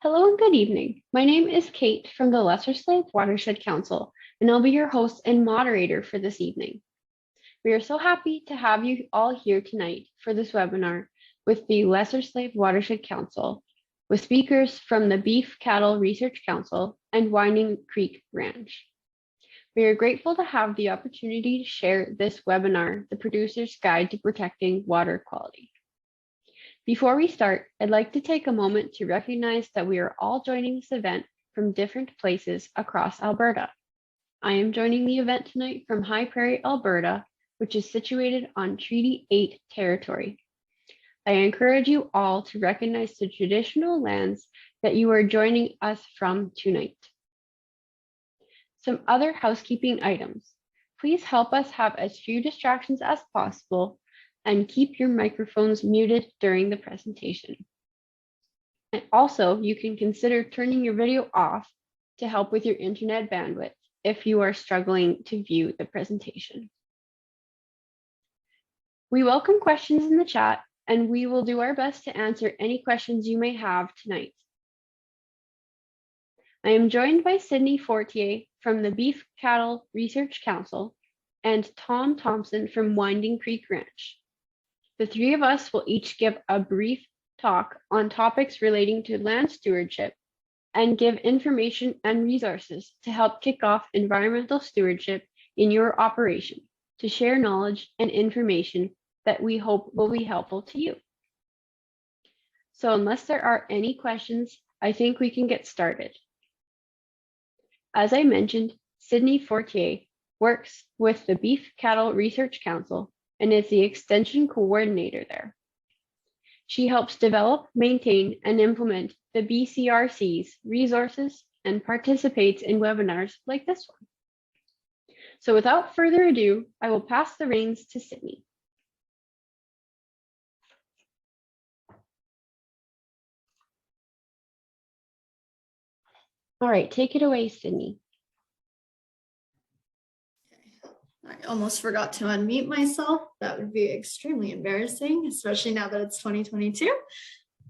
Hello and good evening. My name is Kate from the Lesser Slave Watershed Council, and I'll be your host and moderator for this evening. We are so happy to have you all here tonight for this webinar with the Lesser Slave Watershed Council, with speakers from the Beef Cattle Research Council and Winding Creek Ranch. We are grateful to have the opportunity to share this webinar, The Producer's Guide to Protecting Water Quality. Before we start, I'd like to take a moment to recognize that we are all joining this event from different places across Alberta. I am joining the event tonight from High Prairie, Alberta, which is situated on Treaty 8 territory. I encourage you all to recognize the traditional lands that you are joining us from tonight. Some other housekeeping items. Please help us have as few distractions as possible and keep your microphones muted during the presentation. And also, you can consider turning your video off to help with your internet bandwidth if you are struggling to view the presentation. We welcome questions in the chat, and we will do our best to answer any questions you may have tonight. I am joined by Sydney Fortier from the Beef Cattle Research Council and Tom Thompson from Winding Creek Ranch. The three of us will each give a brief talk on topics relating to land stewardship and give information and resources to help kick off environmental stewardship in your operation, to share knowledge and information that we hope will be helpful to you. So unless there are any questions, I think we can get started. As I mentioned, Sydney Fortier works with the Beef Cattle Research Council and is the extension coordinator there. She helps develop, maintain, and implement the BCRC's resources and participates in webinars like this one. So without further ado, I will pass the reins to Sydney. All right, take it away, Sydney. I almost forgot to unmute myself. That would be extremely embarrassing, especially now that it's 2022.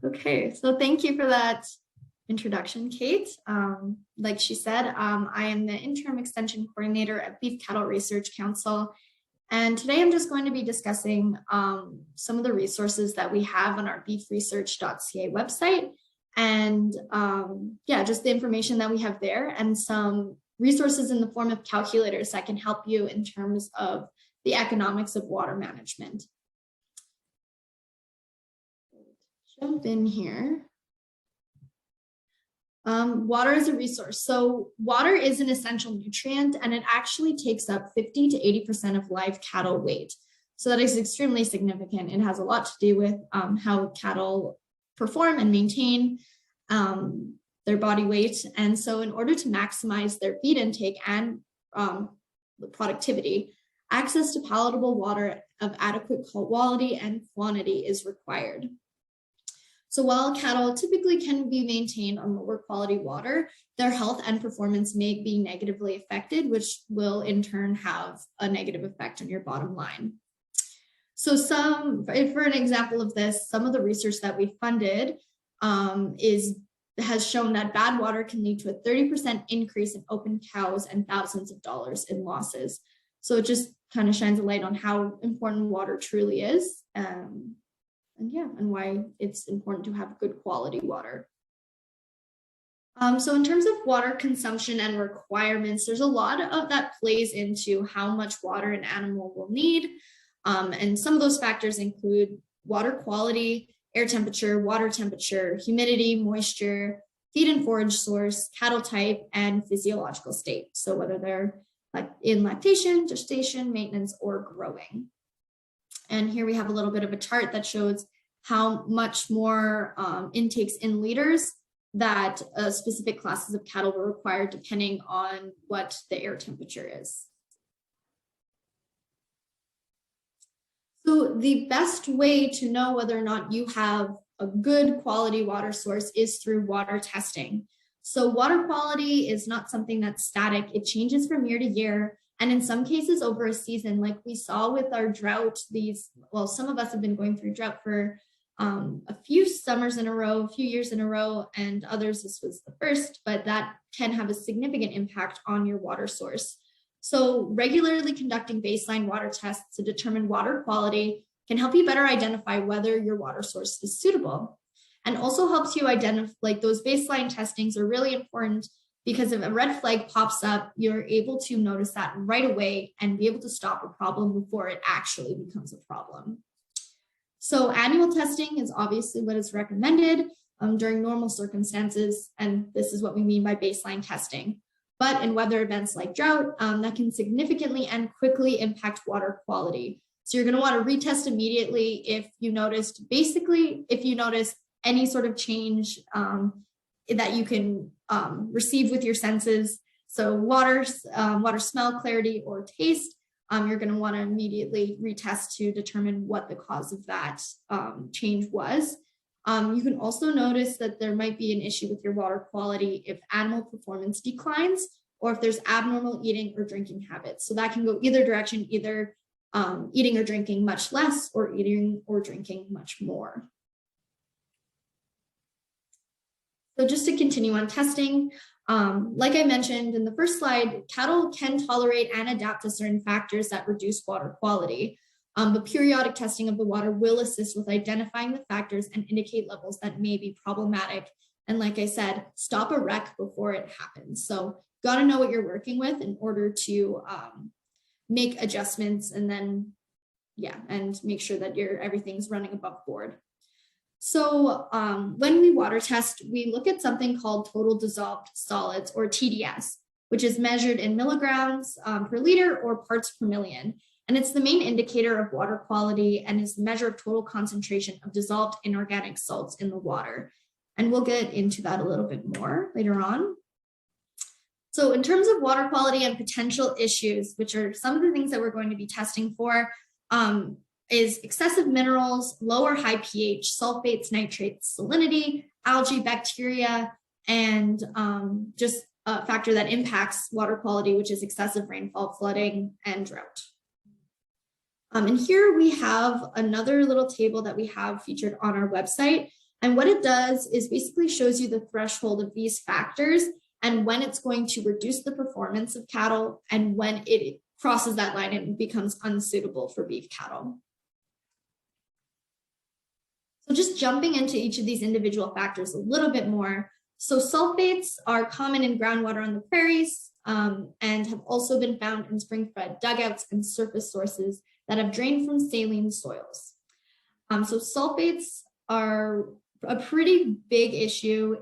Okay, so thank you for that introduction, Kate. Like she said, I am the interim extension coordinator at Beef Cattle Research Council. And today I'm just going to be discussing some of the resources that we have on our beefresearch.ca website. And yeah, just the information that we have there and some resources in the form of calculators that can help you in terms of the economics of water management. Jump in here. Water is a resource. So water is an essential nutrient and it actually takes up 50 to 80% of live cattle weight. So that is extremely significant. It has a lot to do with how cattle perform and maintain their body weight. And so in order to maximize their feed intake and the productivity, access to palatable water of adequate quality and quantity is required. So while cattle typically can be maintained on lower quality water, their health and performance may be negatively affected, which will in turn have a negative effect on your bottom line. So for an example of this, some of the research that we funded has shown that bad water can lead to a 30% increase in open cows and thousands of dollars in losses. So it just kind of shines a light on how important water truly is, and why it's important to have good quality water. So in terms of water consumption and requirements, there's a lot of that plays into how much water an animal will need. And some of those factors include water quality, air temperature, water temperature, humidity, moisture, feed and forage source, cattle type, and physiological state. So whether they're in lactation, gestation, maintenance, or growing. And here we have a little bit of a chart that shows how much more intakes in liters that specific classes of cattle will require depending on what the air temperature is. So the best way to know whether or not you have a good quality water source is through water testing. So water quality is not something that's static. It changes from year to year. And in some cases over a season, like we saw with our drought, some of us have been going through drought for a few summers in a row, a few years in a row, and others this was the first, but that can have a significant impact on your water source. So regularly conducting baseline water tests to determine water quality can help you better identify whether your water source is suitable, and also helps you identify, like, those baseline testings are really important because if a red flag pops up, you're able to notice that right away and be able to stop a problem before it actually becomes a problem. So annual testing is obviously what is recommended during normal circumstances, and this is what we mean by baseline testing. But in weather events like drought, that can significantly and quickly impact water quality. So you're going to want to retest immediately if you noticed, if you notice any sort of change that you can receive with your senses. So water smell, clarity, or taste. You're going to want to immediately retest to determine what the cause of that change was. You can also notice that there might be an issue with your water quality if animal performance declines or if there's abnormal eating or drinking habits. So that can go either direction, either eating or drinking much less or eating or drinking much more. So just to continue on testing, like I mentioned in the first slide, cattle can tolerate and adapt to certain factors that reduce water quality. But periodic testing of the water will assist with identifying the factors and indicate levels that may be problematic. And like I said, stop a wreck before it happens. So got to know what you're working with in order to make adjustments and then, and make sure that everything's running above board. So when we water test, we look at something called total dissolved solids, or TDS, which is measured in milligrams per liter or parts per million. And it's the main indicator of water quality and is the measure of total concentration of dissolved inorganic salts in the water. And we'll get into that a little bit more later on. So in terms of water quality and potential issues, which are some of the things that we're going to be testing for, is excessive minerals, low or high pH, sulfates, nitrates, salinity, algae, bacteria, and just a factor that impacts water quality, which is excessive rainfall, flooding, and drought. And here we have another little table that we have featured on our website. And what it does is basically shows you the threshold of these factors and when it's going to reduce the performance of cattle and when it crosses that line and becomes unsuitable for beef cattle. So just jumping into each of these individual factors a little bit more. So sulfates are common in groundwater on the prairies and have also been found in spring-fed dugouts and surface sources that have drained from saline soils. So sulfates are a pretty big issue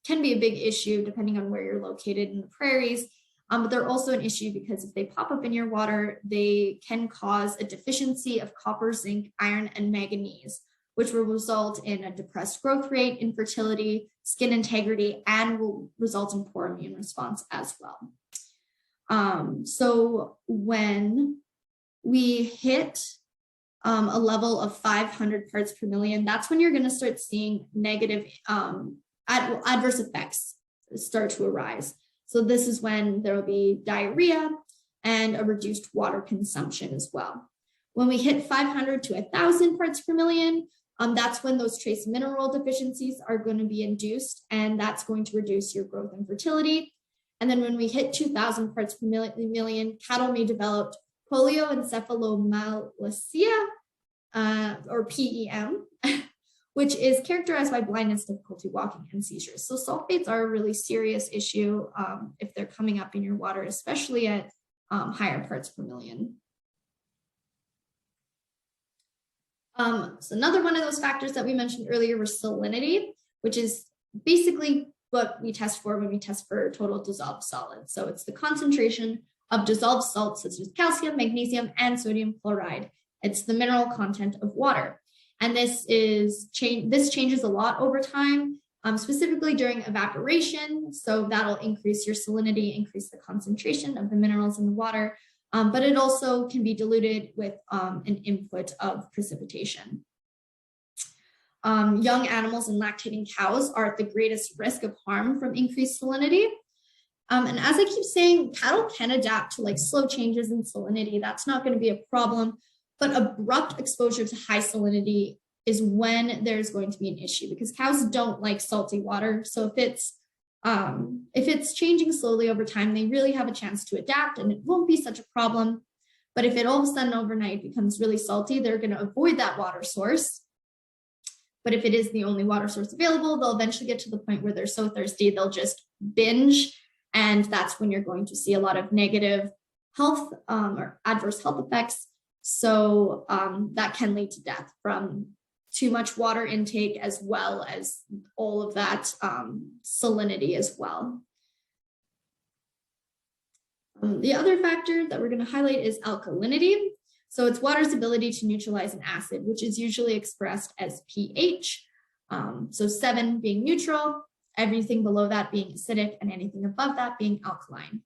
can be a big issue depending on where you're located in the prairies, but they're also an issue because if they pop up in your water, they can cause a deficiency of copper, zinc, iron, and manganese, which will result in a depressed growth rate, infertility, skin integrity, and will result in poor immune response as well. So when we hit a level of 500 parts per million, that's when you're going to start seeing negative adverse effects start to arise. So this is when there will be diarrhea and a reduced water consumption as well. When we hit 500 to 1,000 parts per million, that's when those trace mineral deficiencies are going to be induced, and that's going to reduce your growth and fertility. And then when we hit 2,000 parts per million, cattle may develop polioencephalomalacia, or PEM, which is characterized by blindness, difficulty walking, and seizures. So sulfates are a really serious issue if they're coming up in your water, especially at higher parts per million. So another one of those factors that we mentioned earlier was salinity, which is basically what we test for when we test for total dissolved solids. So it's the concentration of dissolved salts such as calcium, magnesium, and sodium chloride. It's the mineral content of water. And this changes a lot over time, specifically during evaporation. So that'll increase your salinity, increase the concentration of the minerals in the water, but it also can be diluted with an input of precipitation. Young animals and lactating cows are at the greatest risk of harm from increased salinity. And as I keep saying, cattle can adapt to slow changes in salinity. That's not going to be a problem. But abrupt exposure to high salinity is when there's going to be an issue, because cows don't like salty water. So if it's changing slowly over time, they really have a chance to adapt and it won't be such a problem. But if it all of a sudden overnight becomes really salty, they're going to avoid that water source. But if it is the only water source available, they'll eventually get to the point where they're so thirsty, they'll just binge. And that's when you're going to see a lot of negative health or adverse health effects. So that can lead to death from too much water intake, as well as all of that salinity as well. The other factor that we're going to highlight is alkalinity. So it's water's ability to neutralize an acid, which is usually expressed as pH. So 7 being neutral, everything below that being acidic, and anything above that being alkaline.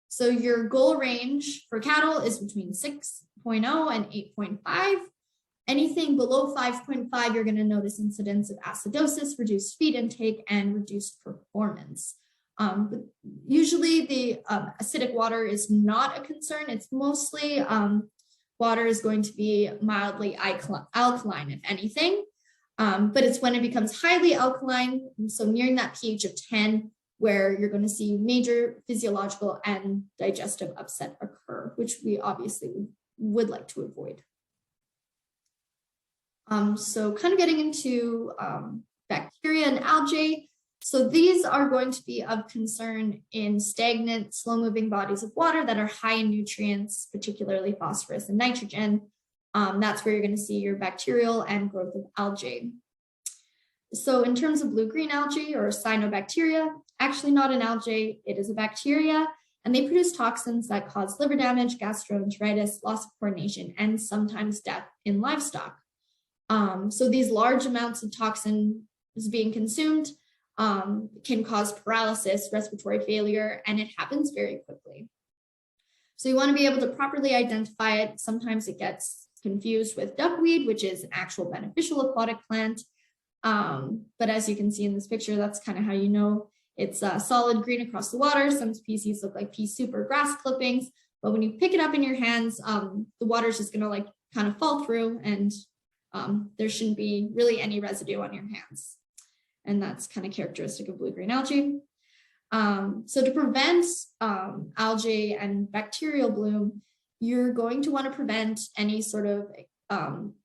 So your goal range for cattle is between 6.0 and 8.5. Anything below 5.5, you're going to notice incidents of acidosis, reduced feed intake, and reduced performance. But usually the acidic water is not a concern. It's mostly water is going to be mildly alkaline, if anything. But it's when it becomes highly alkaline, so nearing that pH of 10, where you're going to see major physiological and digestive upset occur, which we obviously would like to avoid. So kind of getting into bacteria and algae. So these are going to be of concern in stagnant, slow-moving bodies of water that are high in nutrients, particularly phosphorus and nitrogen. That's where you're going to see your bacterial and growth of algae. So in terms of blue-green algae or cyanobacteria, actually not an algae, it is a bacteria, and they produce toxins that cause liver damage, gastroenteritis, loss of coordination, and sometimes death in livestock. So these large amounts of toxins being consumed can cause paralysis, respiratory failure, and it happens very quickly. So you want to be able to properly identify it. Sometimes it gets confused with duckweed, which is an actual beneficial aquatic plant. But as you can see in this picture, that's kind of how you know it's solid green across the water. Some species look like pea soup or grass clippings, but when you pick it up in your hands, the water is just going to like kind of fall through, and there shouldn't be really any residue on your hands. And that's kind of characteristic of blue-green algae. So to prevent algae and bacterial bloom, you're going to want to prevent any sort of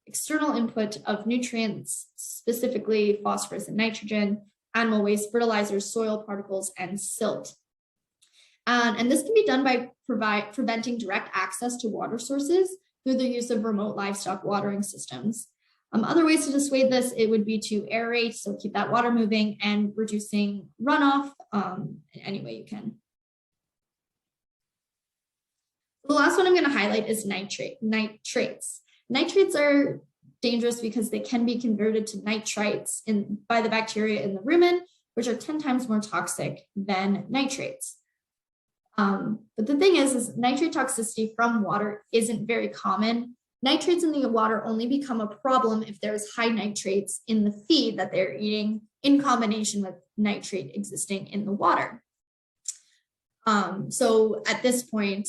external input of nutrients, specifically phosphorus and nitrogen, animal waste, fertilizers, soil particles, and silt. And this can be done by preventing direct access to water sources through the use of remote livestock watering systems. Other ways to dissuade this, it would be to aerate, so keep that water moving, and reducing runoff in any way you can. The last one I'm going to highlight is nitrates. Nitrates are dangerous because they can be converted to nitrites by the bacteria in the rumen, which are 10 times more toxic than nitrates. But the thing is nitrate toxicity from water isn't very common. Nitrates in the water only become a problem if there's high nitrates in the feed that they're eating in combination with nitrate existing in the water. So at this point,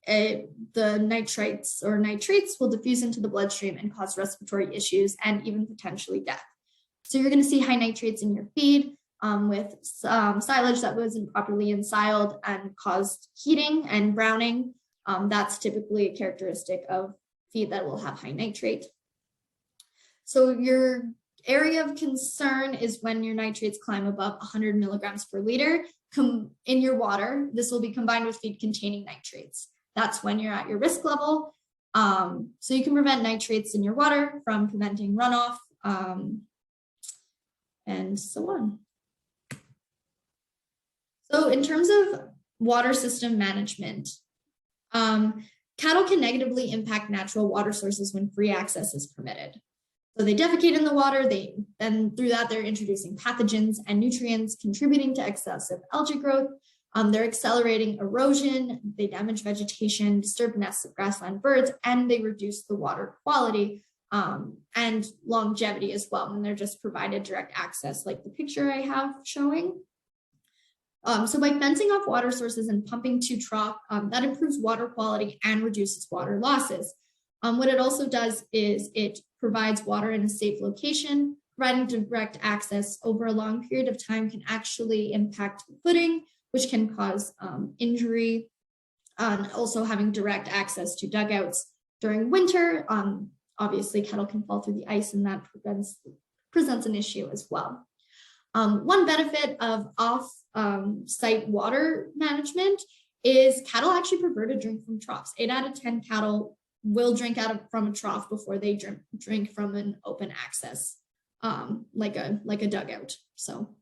the nitrates will diffuse into the bloodstream and cause respiratory issues and even potentially death. So you're going to see high nitrates in your feed with silage that wasn't properly ensiled and caused heating and browning. That's typically a characteristic of feed that will have high nitrate. So your area of concern is when your nitrates climb above 100 milligrams per liter in your water. This will be combined with feed containing nitrates. That's when you're at your risk level. So you can prevent nitrates in your water from preventing runoff and so on. So in terms of water system management, cattle can negatively impact natural water sources when free access is permitted. So they defecate in the water, then through that they're introducing pathogens and nutrients contributing to excessive algae growth. They're accelerating erosion, they damage vegetation, disturb nests of grassland birds, and they reduce the water quality and longevity as well when they're just provided direct access like the picture I have showing. So by fencing off water sources and pumping to trough, that improves water quality and reduces water losses. What it also does is it provides water in a safe location. Providing direct access over a long period of time can actually impact footing, which can cause injury. Also having direct access to dugouts during winter, obviously cattle can fall through the ice, and that presents an issue as well. One benefit of off-site water management is cattle actually prefer to drink from troughs. 8 out of 10 cattle will drink from a trough before they drink from an open access, like a dugout. So,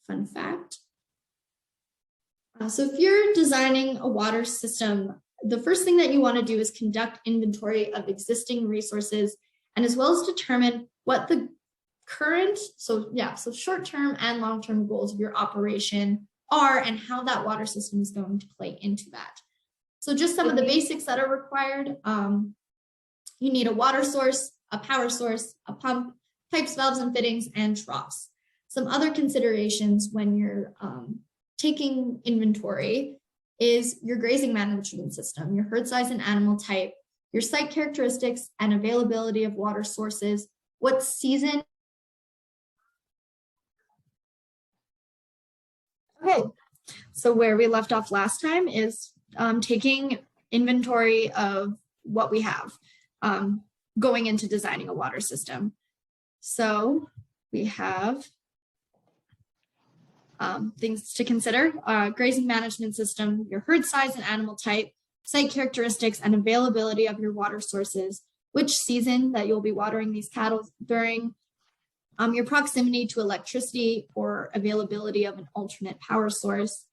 fun fact. So if you're designing a water system, the first thing that you want to do is conduct inventory of existing resources, and as well as determine what the current, so short-term and long-term goals of your operation are and how that water system is going to play into that. So just some of the basics that are required. You need a water source, a power source, a pump, pipes, valves, and fittings, and troughs. Some other considerations when you're taking inventory is your grazing management system, your herd size and animal type, your site characteristics and availability of water sources, what season. Okay, so where we left off last time is taking inventory of what we have going into designing a water system. So we have things to consider: grazing management system, your herd size and animal type, site characteristics and availability of your water sources, which season that you'll be watering these cattle during, your proximity to electricity or availability of an alternate power source,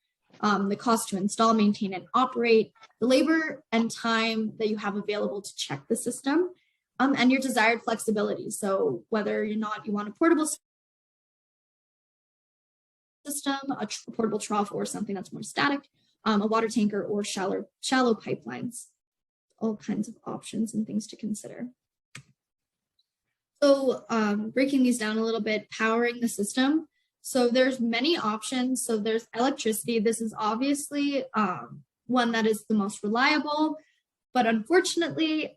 the cost to install, maintain, and operate, the labor and time that you have available to check the system, and your desired flexibility. So whether or not you want a portable system, a portable trough, or something that's more static, a water tanker, or shallow pipelines, all kinds of options and things to consider. So breaking these down a little bit, powering the system. So there's many options. So there's electricity. This is obviously one that is the most reliable, but unfortunately,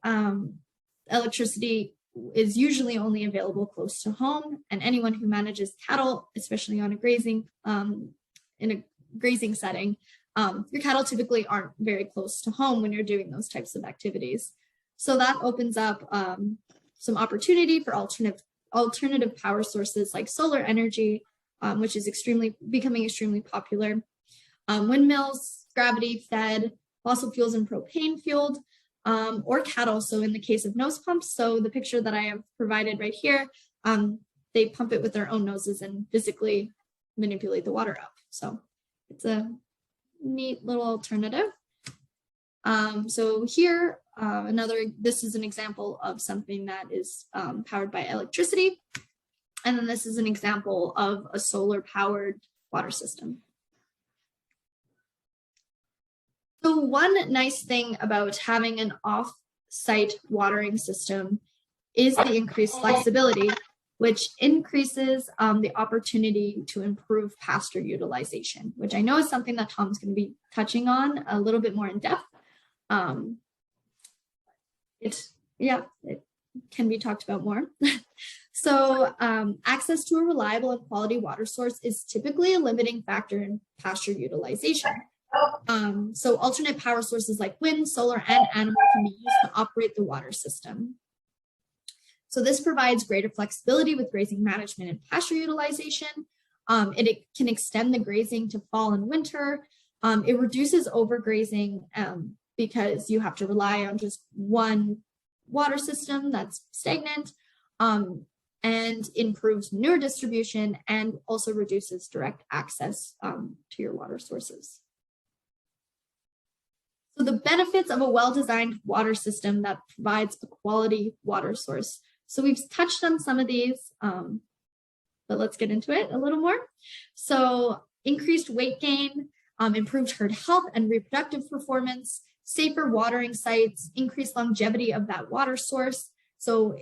electricity is usually only available close to home, and anyone who manages cattle, especially on a grazing, in a grazing setting, your cattle typically aren't very close to home when you're doing those types of activities. So that opens up some opportunity for alternative power sources like solar energy, which is becoming extremely popular. Windmills, gravity fed, fossil fuels and propane fueled, or cattle. So in the case of nose pumps, so the picture that I have provided right here, they pump it with their own noses and physically manipulate the water up. So it's a neat little alternative. So here, this is an example of something that is powered by electricity. And then this is an example of a solar powered water system. So one nice thing about having an off-site watering system is the increased flexibility, which increases the opportunity to improve pasture utilization, which I know is something that Tom's going to be touching on a little bit more in depth. It can be talked about more. So access to a reliable and quality water source is typically a limiting factor in pasture utilization. So alternate power sources like wind, solar, and animal can be used to operate the water system. So this provides greater flexibility with grazing management and pasture utilization. It can extend the grazing to fall and winter. It reduces overgrazing because you have to rely on just one water system that's stagnant, and improves manure distribution and also reduces direct access to your water sources. So the benefits of a well-designed water system that provides a quality water source. So we've touched on some of these, but let's get into it a little more. So increased weight gain, improved herd health and reproductive performance, safer watering sites, increased longevity of that water source. So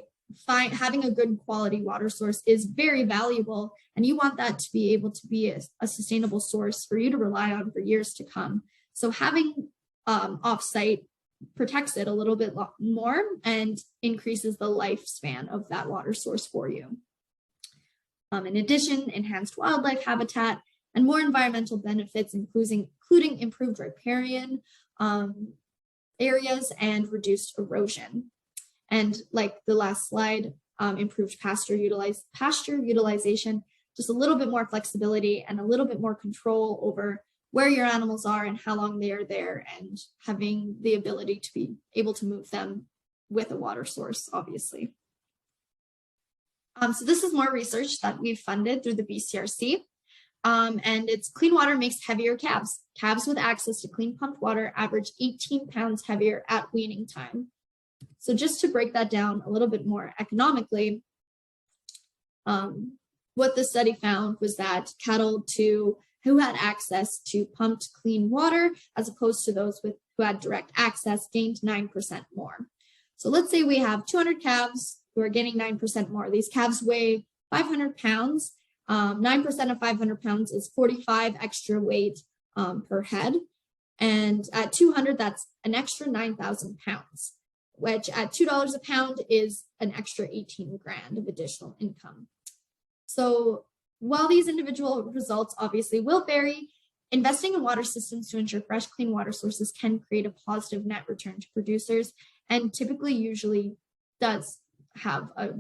having a good quality water source is very valuable, and you want that to be able to be a sustainable source for you to rely on for years to come. So having off-site protects it a little bit more and increases the lifespan of that water source for you. In addition, enhanced wildlife habitat and more environmental benefits, including improved riparian areas and reduced erosion. And like the last slide, improved pasture utilization, just a little bit more flexibility and a little bit more control over where your animals are and how long they are there, and having the ability to be able to move them with a water source, obviously. So this is more research that we've funded through the BCRC. And it's clean water makes heavier calves. Calves with access to clean pumped water average 18 pounds heavier at weaning time. So just to break that down a little bit more economically, what the study found was that cattle who had access to pumped clean water, as opposed to those who had direct access, gained 9% more. So let's say we have 200 calves who are getting 9% more. These calves weigh 500 pounds. 9% of 500 pounds is 45 extra weight per head. And at 200, that's an extra 9,000 pounds, which at $2 a pound is an extra 18 grand of additional income. So while these individual results obviously will vary, investing in water systems to ensure fresh, clean water sources can create a positive net return to producers, and typically usually does have a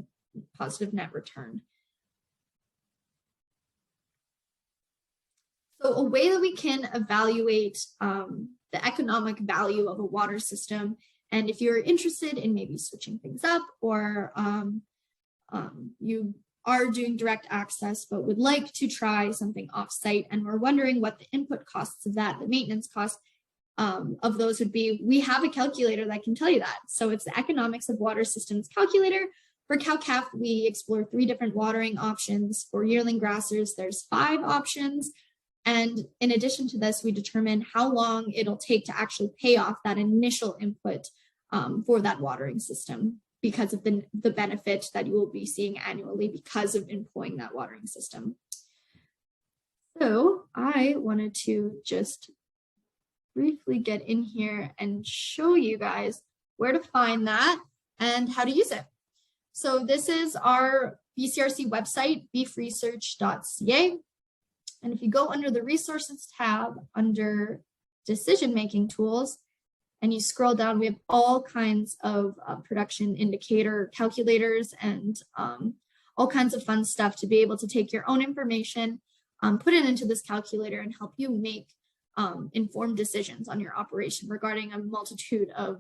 positive net return. So a way that we can evaluate the economic value of a water system, and if you're interested in maybe switching things up, or you are doing direct access but would like to try something off-site and we're wondering what the input costs of that, the maintenance costs of those would be, we have a calculator that can tell you that. So it's the Economics of Water Systems calculator. For cow-calf, we explore 3 different watering options. For yearling grassers, there's 5 options. And in addition to this, we determine how long it'll take to actually pay off that initial input for that watering system, because of the benefit that you will be seeing annually because of employing that watering system. So I wanted to just briefly get in here and show you guys where to find that and how to use it. So this is our BCRC website, beefresearch.ca. And if you go under the resources tab under decision-making tools, and you scroll down, we have all kinds of production indicator calculators and all kinds of fun stuff to be able to take your own information, put it into this calculator, and help you make informed decisions on your operation regarding a multitude of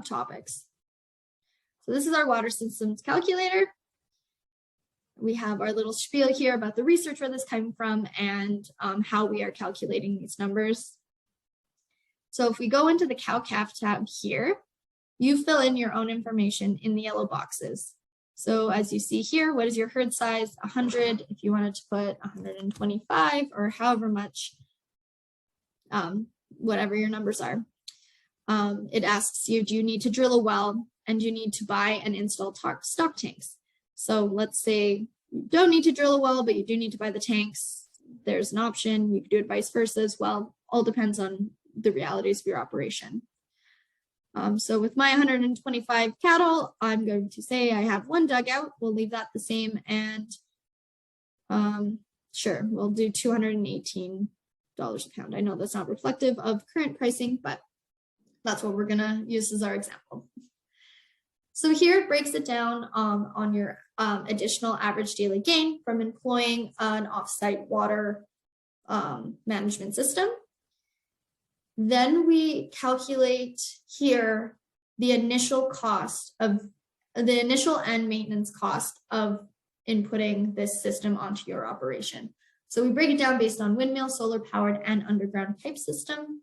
topics. So this is our water systems calculator. We have our little spiel here about the research where this came from and how we are calculating these numbers. So if we go into the cow-calf tab here, you fill in your own information in the yellow boxes. So as you see here, what is your herd size? 100, if you wanted to put 125 or however much, whatever your numbers are. It asks you, do you need to drill a well, and do you need to buy and install stock tanks? So let's say you don't need to drill a well, but you do need to buy the tanks. There's an option. You can do it vice versa as well. All depends on the realities of your operation. So with my 125 cattle, I'm going to say I have 1 dugout. We'll leave that the same, and sure, we'll do $218 a pound. I know that's not reflective of current pricing, but that's what we're gonna use as our example. So here it breaks it down on your additional average daily gain from employing an offsite water management system. Then we calculate here the initial and maintenance cost of inputting this system onto your operation. So we break it down based on windmill, solar powered, and underground pipe system,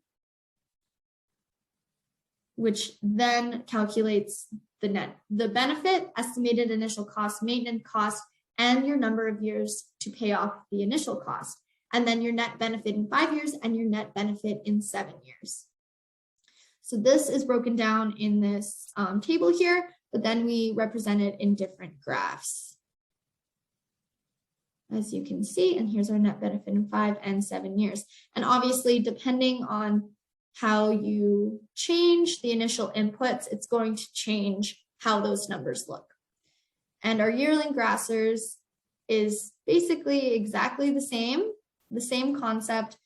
which then calculates the benefit, estimated initial cost, maintenance cost, and your number of years to pay off the initial cost. And then your net benefit in 5 years and your net benefit in 7 years. So this is broken down in this table here, but then we represent it in different graphs, as you can see. And here's our net benefit in 5 and 7 years. And obviously, depending on how you change the initial inputs, it's going to change how those numbers look. And our yearling grassers is basically exactly the same concept,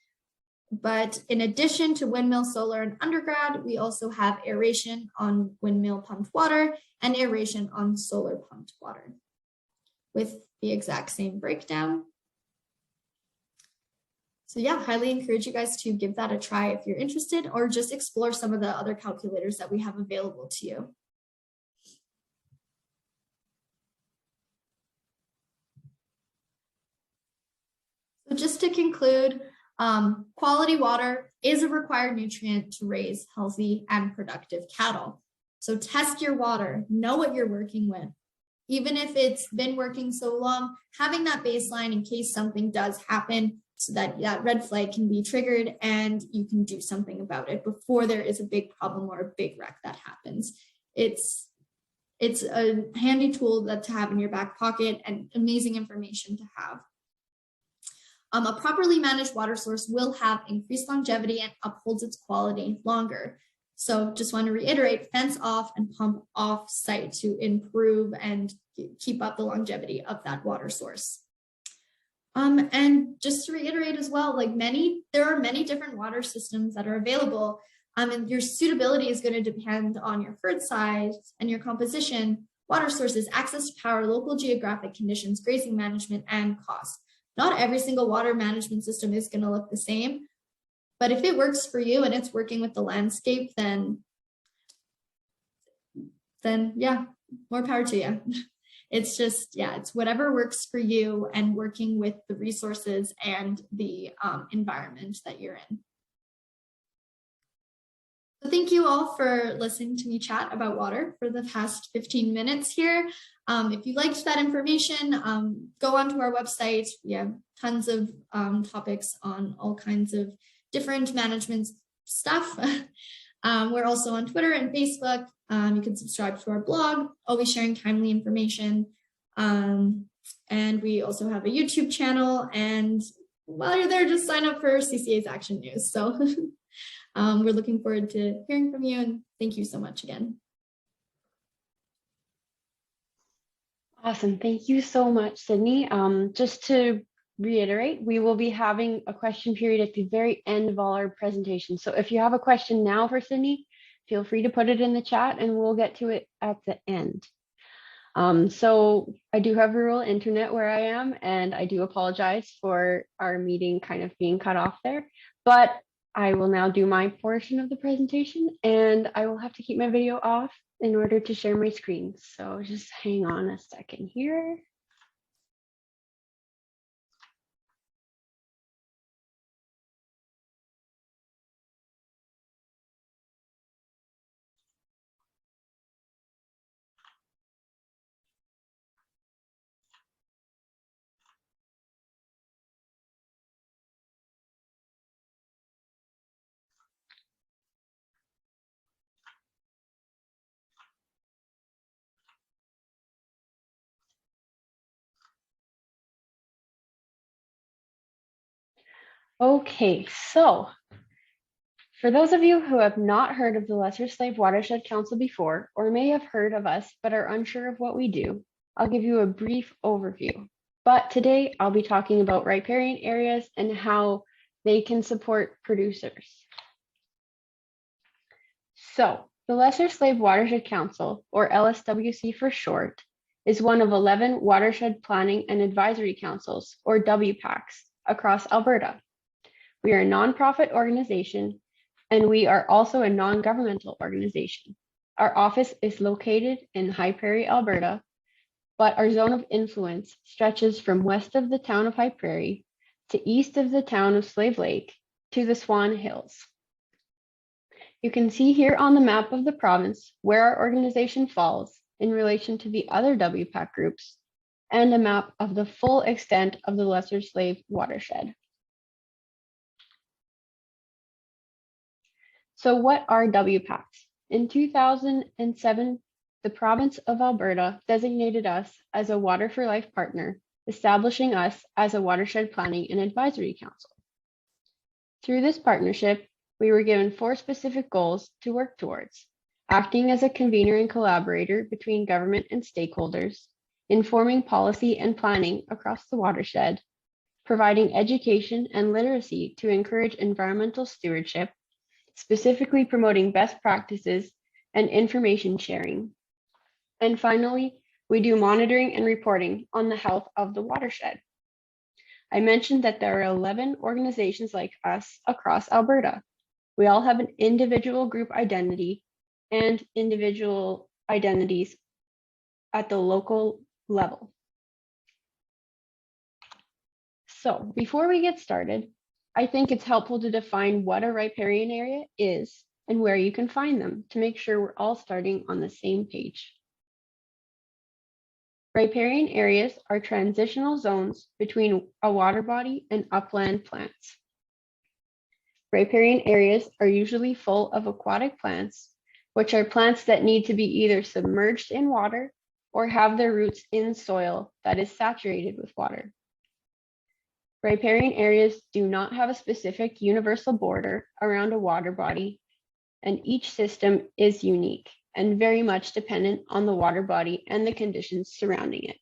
but in addition to windmill, solar, and undergrad, we also have aeration on windmill pumped water and aeration on solar pumped water with the exact same breakdown. So yeah, highly encourage you guys to give that a try if you're interested, or just explore some of the other calculators that we have available to you. So just to conclude, quality water is a required nutrient to raise healthy and productive cattle. So test your water, know what you're working with. Even if it's been working so long, having that baseline in case something does happen, so that that red flag can be triggered and you can do something about it before there is a big problem or a big wreck that happens. It's a handy tool that to have in your back pocket and amazing information to have. A properly managed water source will have increased longevity and upholds its quality longer. So just want to reiterate, fence off and pump off site to improve and keep up the longevity of that water source. And just to reiterate as well, there are many different water systems that are available, and your suitability is going to depend on your herd size and your composition, water sources, access to power, local geographic conditions, grazing management, and cost. Not every single water management system is going to look the same, but if it works for you and it's working with the landscape, then yeah, more power to you. It's just, yeah, it's whatever works for you and working with the resources and the environment that you're in. So thank you all for listening to me chat about water for the past 15 minutes here. If you liked that information, go onto our website. We have tons of topics on all kinds of different management stuff. We're also on Twitter and Facebook. You can subscribe to our blog, always sharing timely information. And we also have a YouTube channel. And while you're there, just sign up for CCA's Action News. So we're looking forward to hearing from you. And thank you so much again. Awesome. Thank you so much, Sydney. Just to reiterate, we will be having a question period at the very end of all our presentations. So if you have a question now for Sydney, feel free to put it in the chat and we'll get to it at the end. So I do have rural internet where I am, and I do apologize for our meeting kind of being cut off there, but I will now do my portion of the presentation, and I will have to keep my video off in order to share my screen. So just hang on a second here. Okay, so for those of you who have not heard of the Lesser Slave Watershed Council before, or may have heard of us but are unsure of what we do, I'll give you a brief overview. But today I'll be talking about riparian areas and how they can support producers. So the Lesser Slave Watershed Council, or LSWC for short, is one of 11 watershed planning and advisory councils, or WPACs, across Alberta. We are a nonprofit organization, and we are also a non-governmental organization. Our office is located in High Prairie, Alberta, but our zone of influence stretches from west of the town of High Prairie to east of the town of Slave Lake to the Swan Hills. You can see here on the map of the province where our organization falls in relation to the other WPAC groups, and a map of the full extent of the Lesser Slave Watershed. So what are WPACs? In 2007, the province of Alberta designated us as a Water for Life partner, establishing us as a watershed planning and advisory council. Through this partnership, We were given 4 specific goals to work towards: acting as a convener and collaborator between government and stakeholders, informing policy and planning across the watershed, providing education and literacy to encourage environmental stewardship, specifically promoting best practices and information sharing. And finally, we do monitoring and reporting on the health of the watershed. I mentioned that there are 11 organizations like us across Alberta. We all have an individual group identity and individual identities at the local level. So before we get started, I think it's helpful to define what a riparian area is and where you can find them to make sure we're all starting on the same page. Riparian areas are transitional zones between a water body and upland plants. Riparian areas are usually full of aquatic plants, which are plants that need to be either submerged in water or have their roots in soil that is saturated with water. Riparian areas do not have a specific universal border around a water body, and each system is unique and very much dependent on the water body and the conditions surrounding it.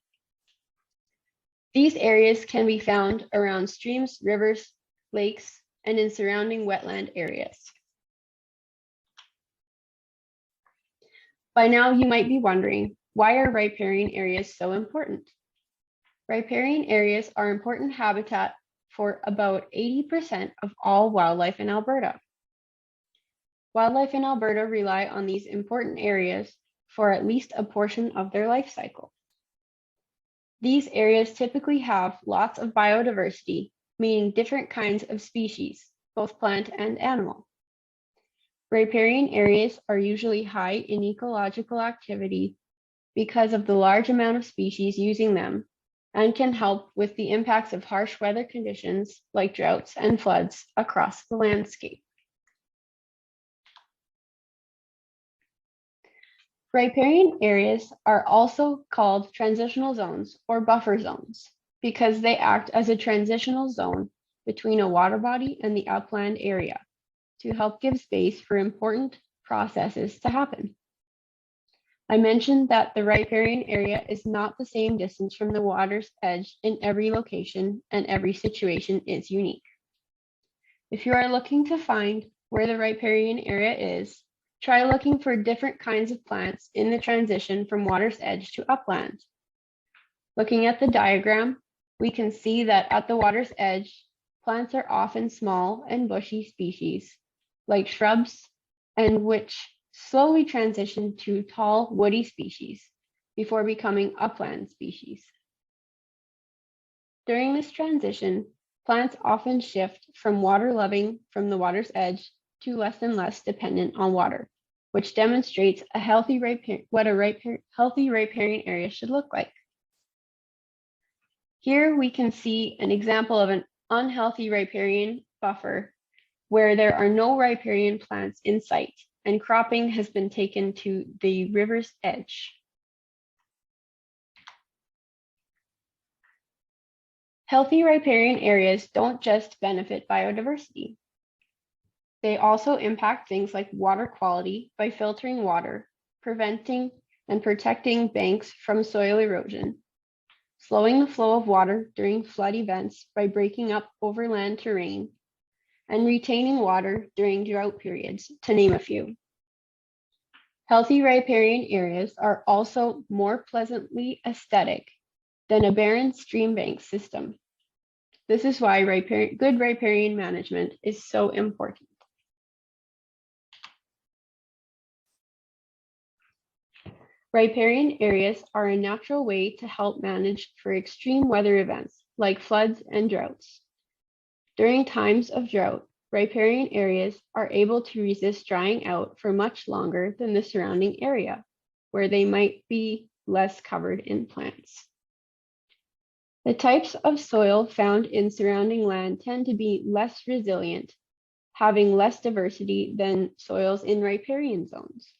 These areas can be found around streams, rivers, lakes, and in surrounding wetland areas. By now, you might be wondering, why are riparian areas so important? Riparian areas are important habitat for about 80% of all wildlife in Alberta. Wildlife in Alberta rely on these important areas for at least a portion of their life cycle. These areas typically have lots of biodiversity, meaning different kinds of species, both plant and animal. Riparian areas are usually high in ecological activity because of the large amount of species using them, and can help with the impacts of harsh weather conditions like droughts and floods across the landscape. Riparian areas are also called transitional zones or buffer zones because they act as a transitional zone between a water body and the upland area to help give space for important processes to happen. I mentioned that the riparian area is not the same distance from the water's edge in every location, and every situation is unique. If you are looking to find where the riparian area is, try looking for different kinds of plants in the transition from water's edge to upland. Looking at the diagram, we can see that at the water's edge, plants are often small and bushy species, like shrubs, and which slowly transition to tall, woody species before becoming upland species. During this transition, plants often shift from water loving from the water's edge to less and less dependent on water, which demonstrates a healthy what a healthy riparian area should look like. Here we can see an example of an unhealthy riparian buffer where there are no riparian plants in sight and cropping has been taken to the river's edge. Healthy riparian areas don't just benefit biodiversity. They also impact things like water quality by filtering water, preventing and protecting banks from soil erosion, slowing the flow of water during flood events by breaking up overland terrain, and retaining water during drought periods, to name a few. Healthy riparian areas are also more pleasantly aesthetic than a barren stream bank system. This is why good riparian management is so important. Riparian areas are a natural way to help manage for extreme weather events like floods and droughts. During times of drought, riparian areas are able to resist drying out for much longer than the surrounding area, where they might be less covered in plants. The types of soil found in surrounding land tend to be less resilient, having less diversity than soils in riparian zones.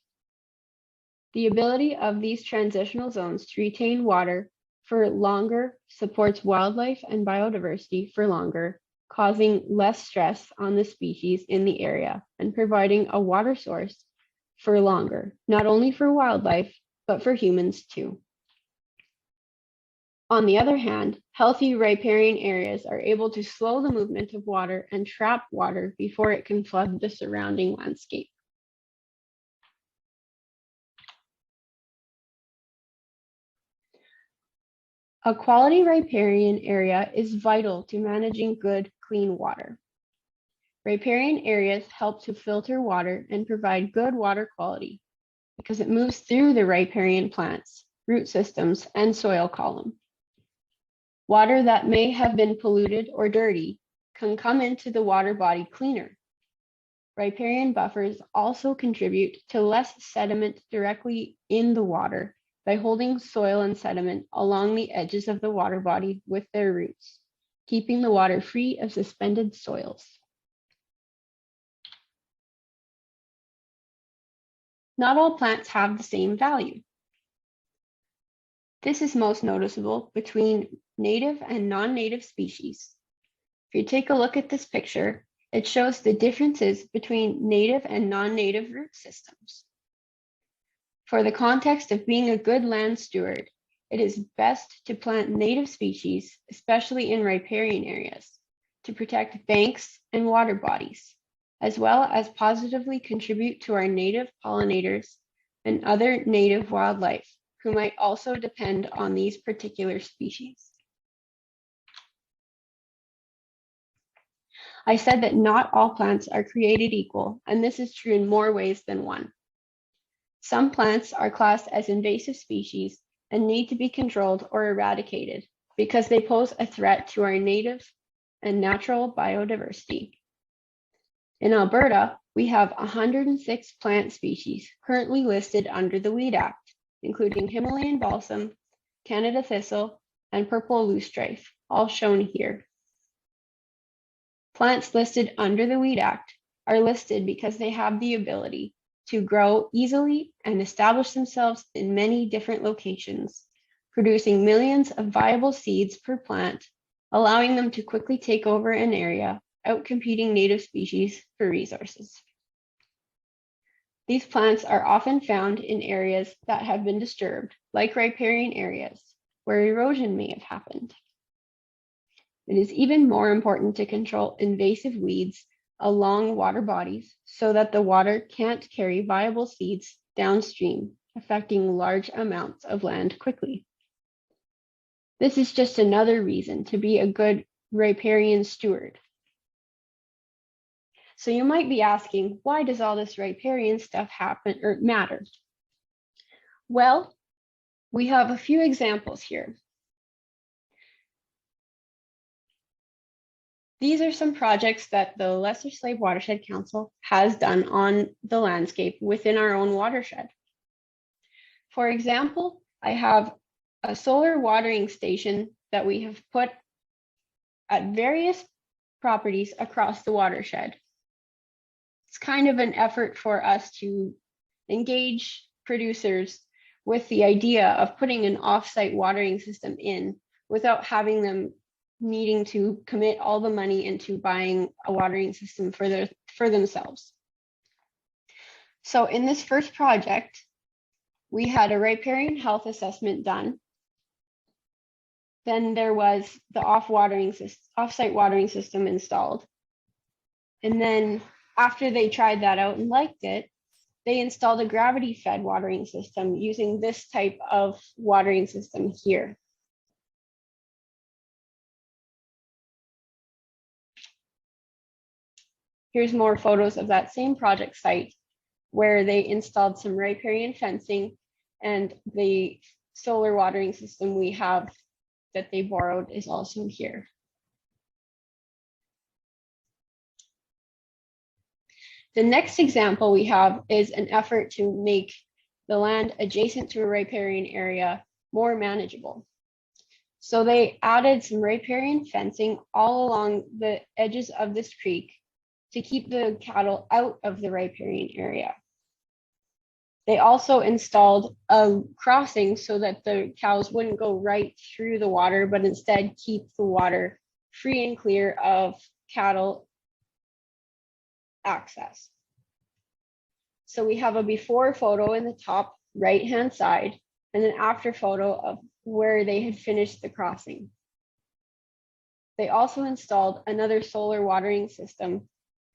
The ability of these transitional zones to retain water for longer supports wildlife and biodiversity for longer causing less stress on the species in the area and providing a water source for longer, not only for wildlife, but for humans too. On the other hand, healthy riparian areas are able to slow the movement of water and trap water before it can flood the surrounding landscape. A quality riparian area is vital to managing good, clean water. Riparian areas help to filter water and provide good water quality because it moves through the riparian plants, root systems, and soil column. Water that may have been polluted or dirty can come into the water body cleaner. Riparian buffers also contribute to less sediment directly in the water by holding soil and sediment along the edges of the water body with their roots, keeping the water free of suspended soils. Not all plants have the same value. This is most noticeable between native and non-native species. If you take a look at this picture, it shows the differences between native and non-native root systems. For the context of being a good land steward, it is best to plant native species, especially in riparian areas, to protect banks and water bodies, as well as positively contribute to our native pollinators and other native wildlife who might also depend on these particular species. I said that not all plants are created equal, and this is true in more ways than one. Some plants are classed as invasive species and need to be controlled or eradicated because they pose a threat to our native and natural biodiversity. In Alberta, we have 106 plant species currently listed under the Weed Act, including Himalayan balsam, Canada thistle, and purple loosestrife, all shown here. Plants listed under the Weed Act are listed because they have the ability to grow easily and establish themselves in many different locations, producing millions of viable seeds per plant, allowing them to quickly take over an area, outcompeting native species for resources. These plants are often found in areas that have been disturbed, like riparian areas, where erosion may have happened. It is even more important to control invasive weeds along water bodies so that the water can't carry viable seeds downstream, affecting large amounts of land quickly. This is just another reason to be a good riparian steward. So you might be asking, why does all this riparian stuff happen or matter? Well, we have a few examples here. These are some projects that the Lesser Slave Watershed Council has done on the landscape within our own watershed. For example, I have a solar watering station that we have put at various properties across the watershed. It's kind of an effort for us to engage producers with the idea of putting an off-site watering system in without having them needing to commit all the money into buying a watering system for themselves. So in this first project, we had a riparian health assessment done. Then there was the off-site watering system installed. And then after they tried that out and liked it, they installed a gravity-fed watering system using this type of watering system here. Here's more photos of that same project site where they installed some riparian fencing, and the solar watering system we have that they borrowed is also here. The next example we have is an effort to make the land adjacent to a riparian area more manageable. So they added some riparian fencing all along the edges of this creek to keep the cattle out of the riparian area. They also installed a crossing so that the cows wouldn't go right through the water, but instead keep the water free and clear of cattle access. So we have a before photo in the top right-hand side and an after photo of where they had finished the crossing. They also installed another solar watering system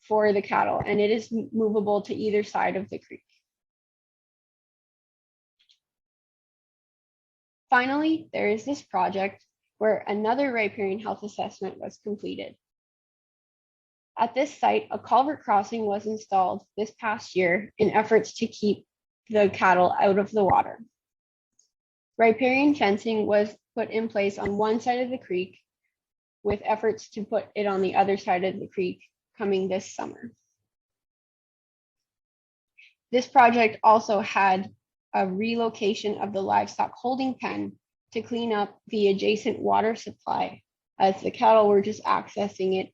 for the cattle, and it is movable to either side of the creek. Finally, there is this project where another riparian health assessment was completed. At this site, a culvert crossing was installed this past year in efforts to keep the cattle out of the water. Riparian fencing was put in place on one side of the creek, with efforts to put it on the other side of the creek coming this summer. This project also had a relocation of the livestock holding pen to clean up the adjacent water supply, as the cattle were just accessing it.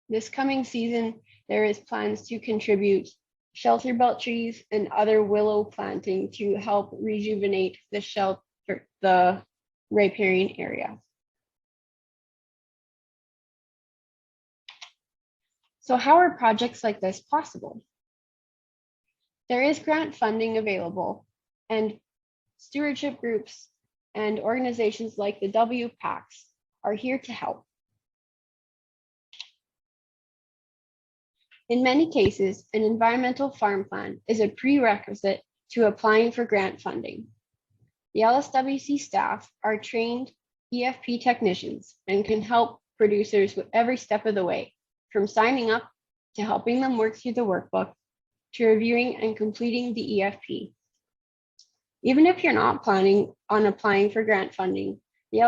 This coming season, there is plans to contribute shelter belt trees and other willow planting to help rejuvenate the riparian area. So how are projects like this possible? There is grant funding available, and stewardship groups and organizations like the Wpacs are here to help. In many cases, an environmental farm plan is a prerequisite to applying for grant funding. The LSWC staff are trained EFP technicians and can help producers with every step of the way, from signing up to helping them work through the workbook to reviewing and completing the EFP. Even if you're not planning on applying for grant funding, the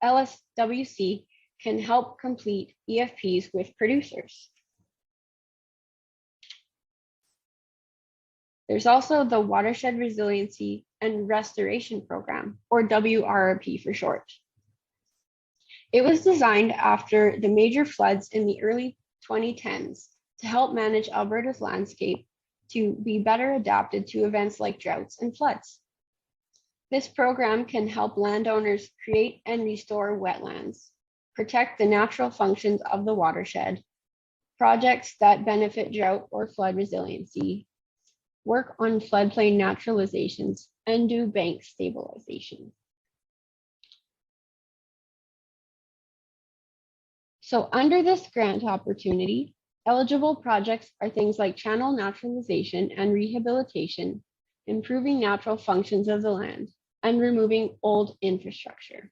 LSWC can help complete EFPs with producers. There's also the Watershed Resiliency and Restoration Program, or WRRP for short. It was designed after the major floods in the early 2010s to help manage Alberta's landscape to be better adapted to events like droughts and floods. This program can help landowners create and restore wetlands, protect the natural functions of the watershed, projects that benefit drought or flood resiliency, work on floodplain naturalizations, and do bank stabilization. So under this grant opportunity, eligible projects are things like channel naturalization and rehabilitation, improving natural functions of the land, and removing old infrastructure.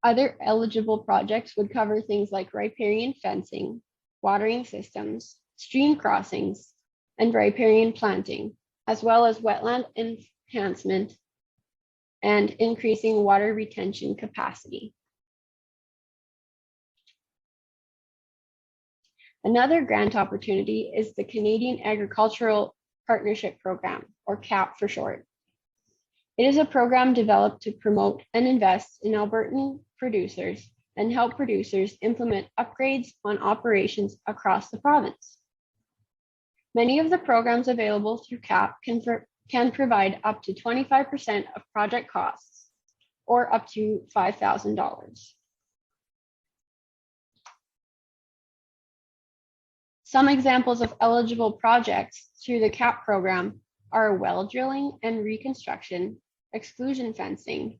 Other eligible projects would cover things like riparian fencing, watering systems, stream crossings, and riparian planting, as well as wetland enhancement and increasing water retention capacity. Another grant opportunity is the Canadian Agricultural Partnership Program, or CAP for short. It is a program developed to promote and invest in Albertan producers and help producers implement upgrades on operations across the province. Many of the programs available through CAP can provide up to 25% of project costs, or up to $5,000. Some examples of eligible projects through the CAP program are well drilling and reconstruction, exclusion fencing,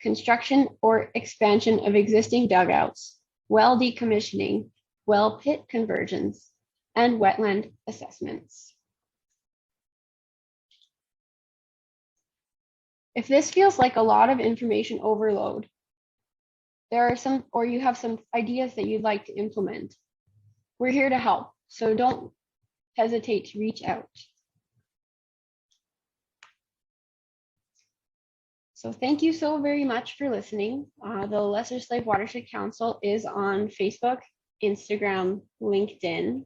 construction or expansion of existing dugouts, well decommissioning, well pit conversions, and wetland assessments. If this feels like a lot of information overload, there are some, or you have some ideas that you'd like to implement, we're here to help, so don't hesitate to reach out. So thank you so very much for listening. The Lesser Slave Watershed Council is on Facebook, Instagram, LinkedIn,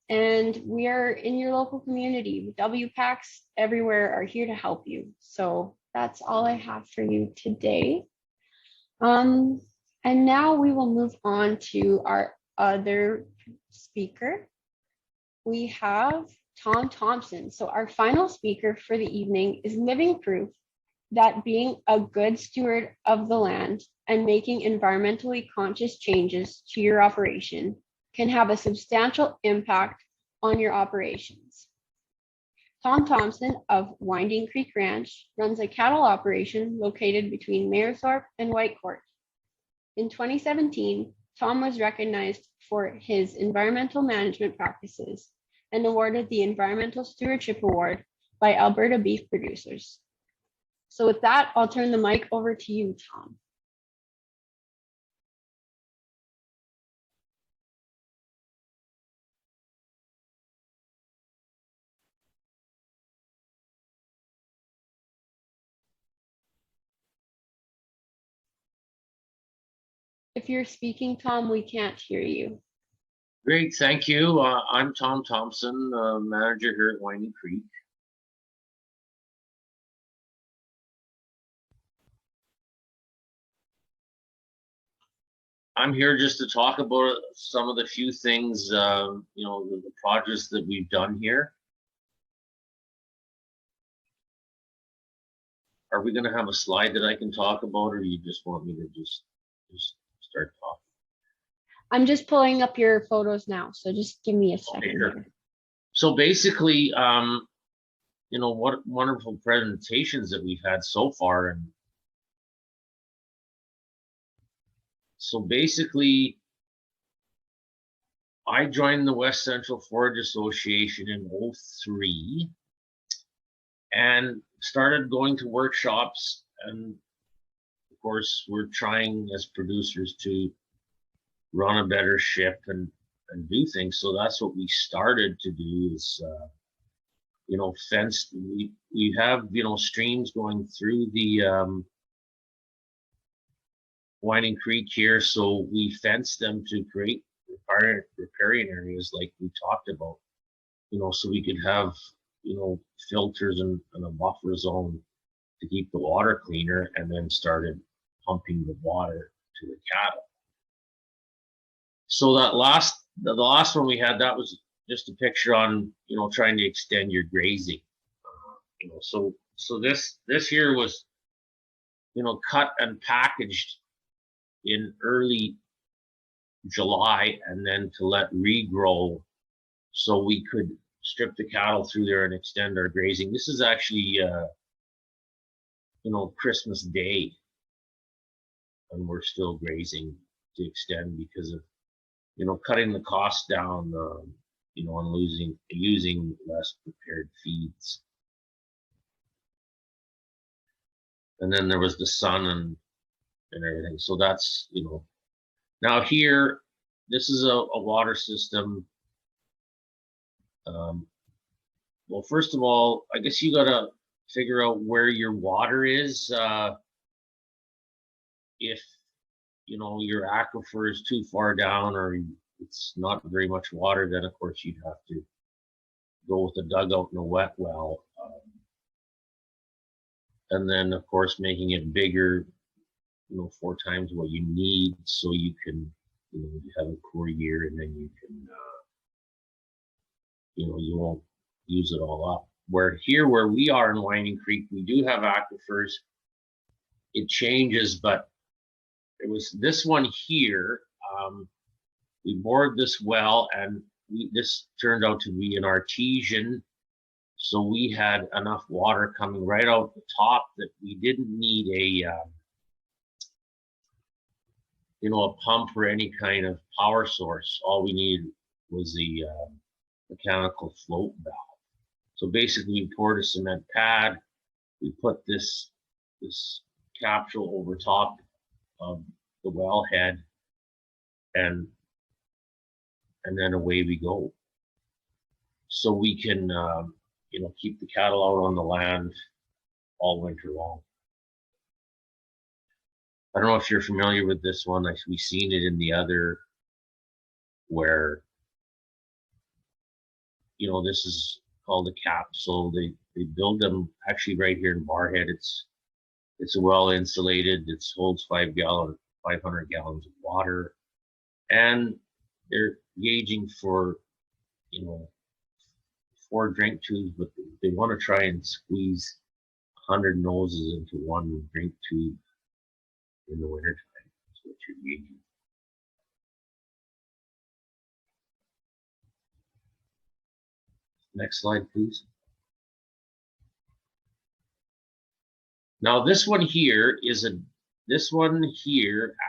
and we are in your local community. Wpacs everywhere are here to help you. So that's all I have for you today. And now we will move on to our other speaker. We have Tom Thompson. So our final speaker for the evening is living proof that being a good steward of the land and making environmentally conscious changes to your operation can have a substantial impact on your operations. Tom Thompson of Winding Creek Ranch runs a cattle operation located between Mayorthorpe and Whitecourt. In 2017, Tom was recognized for his environmental management practices and awarded the Environmental Stewardship Award by Alberta beef producers. So with that, I'll turn the mic over to you, Tom. If you're speaking, Tom, we can't hear you. Great, thank you. I'm Tom Thompson, manager here at Winding Creek. I'm here just to talk about some of the few things, you know, the projects that we've done here. Are we going to have a slide that I can talk about, or you just want me to just start talking? I'm just pulling up your photos now, so just give me a second. Okay, sure. So basically, you know, what wonderful presentations that we've had so far. And so basically, I joined the West Central Forage Association in 2003 and started going to workshops. And of course, we're trying as producers to run a better ship and do things. So that's what we started to do is, you know, fenced. We have, you know, streams going through the Winding Creek here. So we fence them to create riparian areas like we talked about, you know, so we could have, you know, filters and a buffer zone to keep the water cleaner, and then started pumping the water to the cattle. So that the last one we had, that was just a picture on, you know, trying to extend your grazing. You know, so this here was, you know, cut and packaged in early July, and then to let regrow so we could strip the cattle through there and extend our grazing. This is actually, you know, Christmas Day, and we're still grazing to extend because of, you know, cutting the cost down, you know, and using less prepared feeds. And then there was the sun and everything. So that's, you know, now here, this is a water system. Well, first of all, I guess you gotta figure out where your water is. If, you know, your aquifer is too far down or it's not very much water, then of course you'd have to go with a dugout and a wet well. And then of course making it bigger, you know, 4 times what you need, so you can, you know, you have a poor year, and then you can, you know, you won't use it all up. Where we are in Winding Creek, we do have aquifers. It changes, but it was this one here. We bored this well, and this turned out to be an artesian. So we had enough water coming right out the top that we didn't need a, you know, a pump or any kind of power source. All we needed was the mechanical float valve. So basically, we poured a cement pad. We put this capsule over top of the wellhead, and then away we go. So we can, you know, keep the cattle out on the land all winter long. I don't know if you're familiar with this one. We've seen it in the other, where, you know, this is called a capsule. They build them actually right here in Barhead. It's well insulated. It holds 500 gallons of water, and they're gauging for, you know, 4 drink tubes, but they want to try and squeeze 100 noses into one drink tube in the wintertime. That's what you're gauging. Next slide, please. Now this one here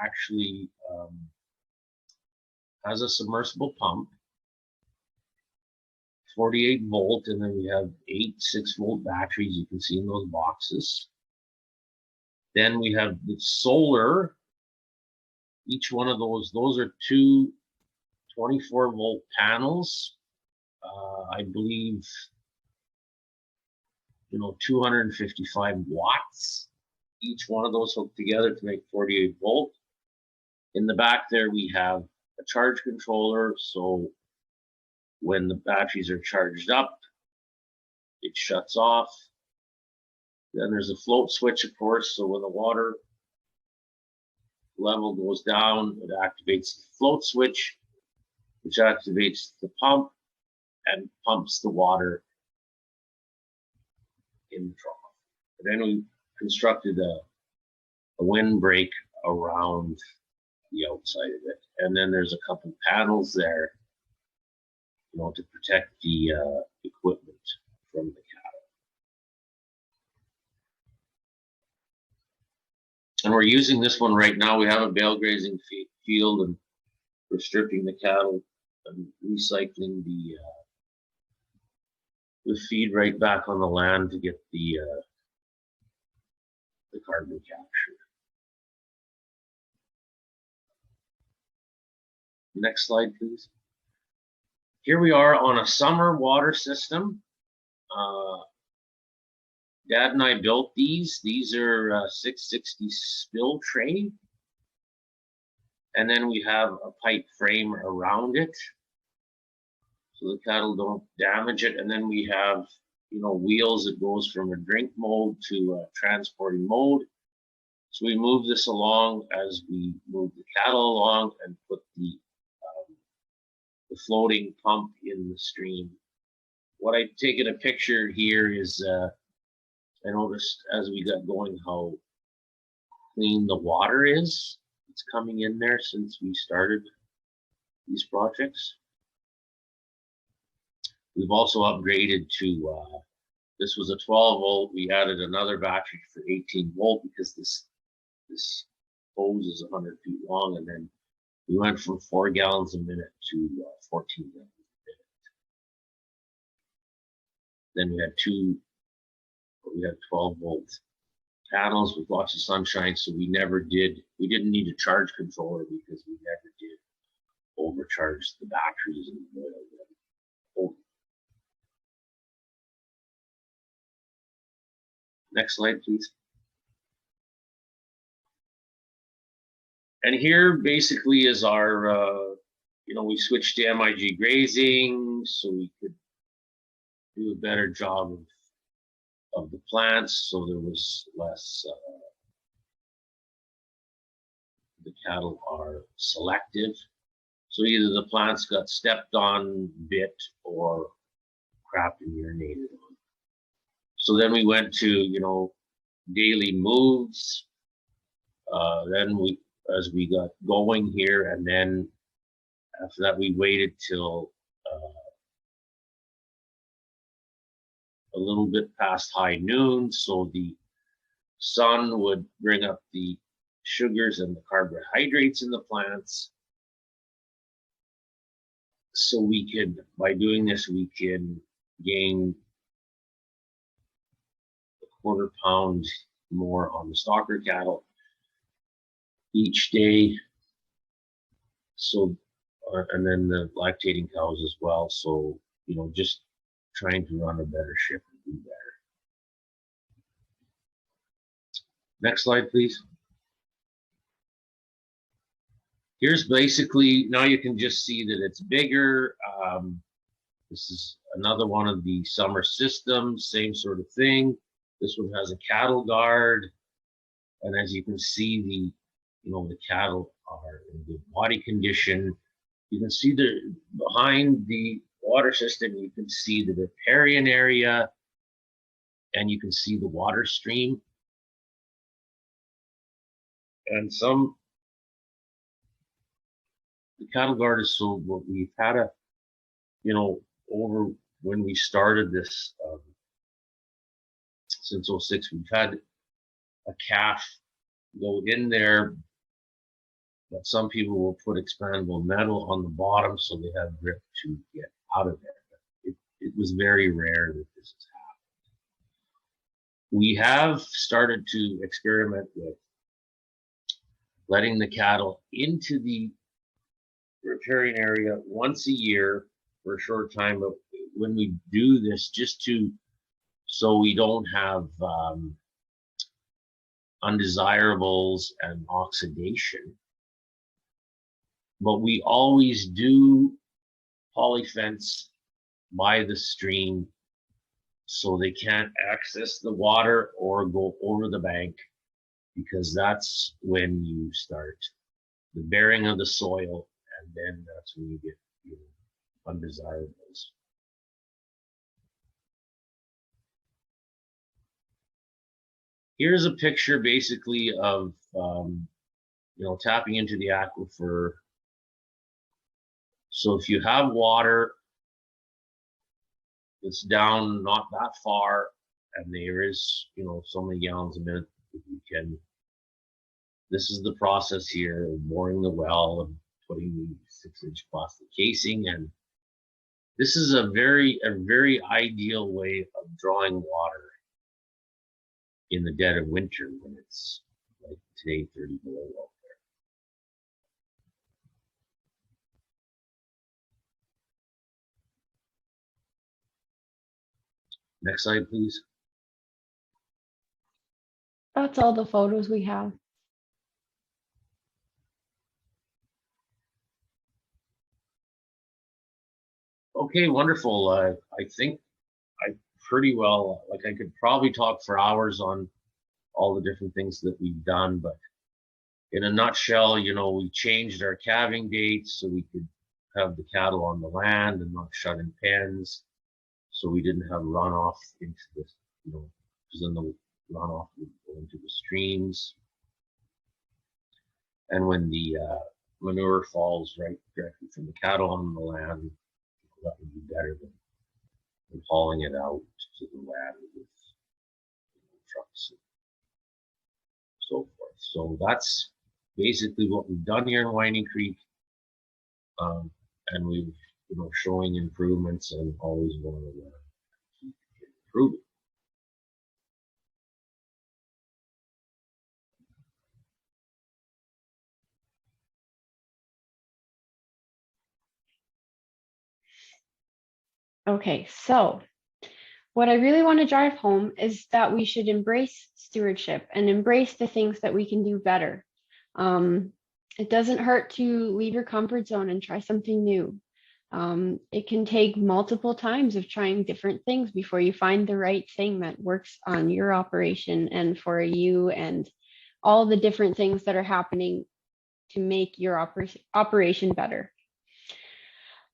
actually has a submersible pump, 48 volt, and then we have 8 6-volt batteries you can see in those boxes. Then we have the solar. Each one of those are two 24-volt panels. I believe, 255 watts. Each one of those hooked together to make 48 volt. In the back there, we have a charge controller. So when the batteries are charged up, it shuts off. Then there's a float switch, of course. So when the water level goes down, it activates the float switch, which activates the pump and pumps the water in the trough. And then we constructed a windbreak around the outside of it. And then there's a couple panels there, to protect the equipment from the cattle. And we're using this one right now. We have a bale grazing field, and we're stripping the cattle and recycling the feed right back on the land to get the carbon capture. Next slide, please. Here we are on a summer water system. Dad and I built these. These are 660 spill tray. And then we have a pipe frame around it, so the cattle don't damage it. And then we have, wheels that goes from a drink mode to a transporting mode. So we move this along as we move the cattle along and put the floating pump in the stream. What I've taken a picture here is, I noticed as we got going how clean the water is. It's coming in there since we started these projects. We've also upgraded to, this was a 12 volt. We added another battery for 18 volt because this hose is 100 feet long, and then we went from 4 gallons a minute to 14 gallons a minute. Then we had 12 volt panels with lots of sunshine, so we didn't need a charge controller because we never did overcharge the batteries and boil them. Next slide, please. And here basically is our, we switched to MIG grazing so we could do a better job of the plants, so there was less, the cattle are selective. So either the plants got stepped on, bit, or crapped and urinated on. So then we went to, daily moves. Then as we got going here, and then after that we waited till a little bit past high noon, so the sun would bring up the sugars and the carbohydrates in the plants. So by doing this, we can gain a 1/4 pound more on the stocker cattle each day. So, and then the lactating cows as well. So, just trying to run a better ship and do better. Next slide, please. Here's basically, now you can just see that it's bigger. This is another one of the summer systems, same sort of thing. This one has a cattle guard. And as you can see, the cattle are in good body condition. You can see behind the water system, you can see the riparian area. and you can see the water stream. And some, the cattle guard is so, we've had a, you know, over when we started this, since 06, we've had a calf go in there, but some people will put expandable metal on the bottom so they have grip to get out of there. It was very rare that this has happened. We have started to experiment with letting the cattle into the riparian area once a year for a short time, but when we do this, just to, so we don't have undesirables and oxidation, but we always do polyfence by the stream so they can't access the water or go over the bank, because that's when you start the bearing of the soil, and then that's when you get undesirables. Here's a picture basically of tapping into the aquifer. So if you have water that's down not that far, and there is so many gallons a minute, you can, this is the process here of boring the well and putting the 6-inch plastic casing, and this is a very ideal way of drawing water in the dead of winter when it's like today 30 below out there. Next slide, please. That's all the photos we have. Okay, wonderful. I think I pretty well, like I could probably talk for hours on all the different things that we've done, but in a nutshell, we changed our calving dates so we could have the cattle on the land and not shut in pens, so we didn't have runoff into this, because then the runoff would go into the streams. And when the manure falls directly from the cattle on the land, that would be better than hauling it out to the land with trucks and so forth. So that's basically what we've done here in Winding Creek, and we've showing improvements and always want to keep improving. Okay, so what I really want to drive home is that we should embrace stewardship and embrace the things that we can do better. It doesn't hurt to leave your comfort zone and try something new. It can take multiple times of trying different things before you find the right thing that works on your operation and for you, and all the different things that are happening to make your operation better.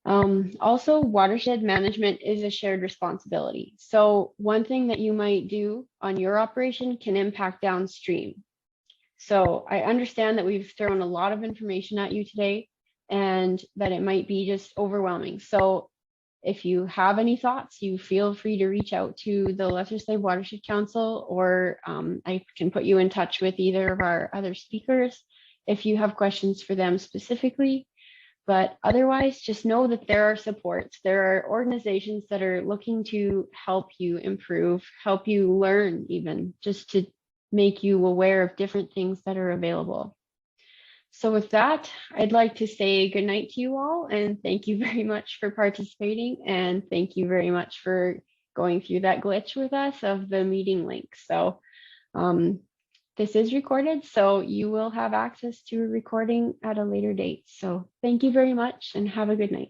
Also, watershed management is a shared responsibility. So one thing that you might do on your operation can impact downstream. So I understand that we've thrown a lot of information at you today and that it might be just overwhelming. So if you have any thoughts, you feel free to reach out to the Lesser Slave Watershed Council, or I can put you in touch with either of our other speakers if you have questions for them specifically. But otherwise, just know that there are supports. There are organizations that are looking to help you improve, help you learn, even just to make you aware of different things that are available. So with that, I'd like to say good night to you all, and thank you very much for participating, and thank you very much for going through that glitch with us of the meeting link. So this is recorded, so you will have access to a recording at a later date. So thank you very much and have a good night.